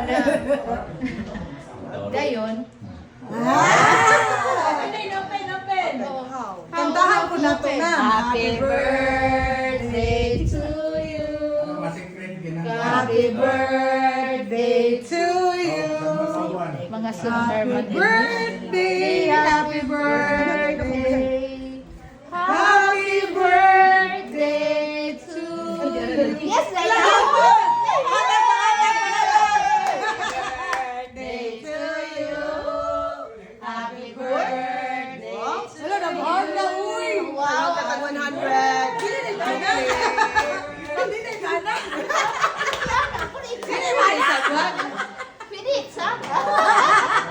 na. Dayon. Kantahan ko na ito na. Happy birthday to you. Happy birthday To you. mga summer Birthday, happy birthday. Happy birthday to you. Yes, Laila. Birthday to you. Happy birthday to Wala na, mahal na, uy. Wow. Kaka 100. Hindi na gana. Hindi na gana. Sino yung isa dyan? Pinitsa.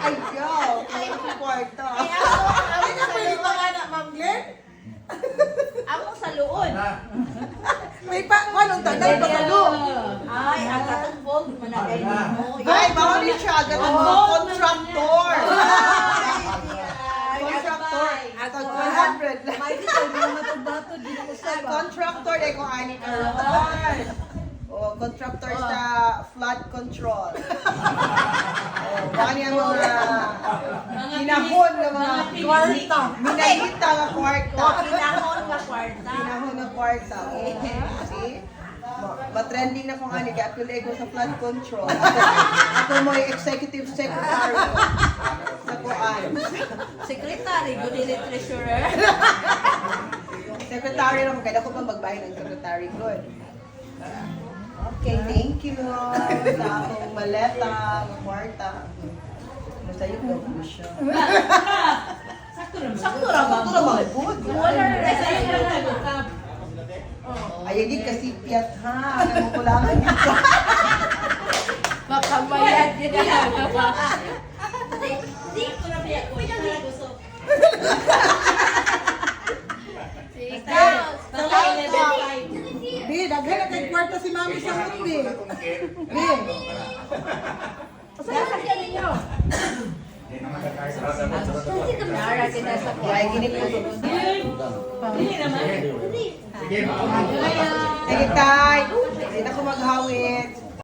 Ay, yo. Ay, kwarto. Hindi na pwede pa nga na, Ma'am Glenn. Among sa luod. May pa, anong tanay pa kalo? Ay, ang katumbog, managay mo. Ay, bawal ni siya. Ganun mo. Contractor. Contractor. At 100 lang. May di tayo mga matag-bato, di na usay ba? Contractor ay kung ani ka. Oh, contractor sa flood control. Oh, baka niya mga hinahon na mga Kwarta. minahita na kwarta. Pinahon ka kwarta. Hinahon na kwarta. Oh, see? Matrending na kung ani kaya ako lego sa flood control. Ako mo yung executive secretary sa kuan. Secretary, good day, treasurer. Secretary naman, kaya ako pa magbahay ng secretary. Good. Okay, thank you sa akong maleta, ng kwarta. Basta yung daw po siya. Sakto naman. Sakto naman, good. Wala rin sa iyo na Ay, hindi kasi piyat ha. Alam mo ko lang ang ito. makabayad din na baka. Di ko na biya ko. Gusto. Sige. Bi, daghan na kay kwarta si Mami sa mundi. Bi. Saan ka ninyo? Nara kita sa Ay, gini po. Dili naman. Sige, tay. Hindi na ako maghawid.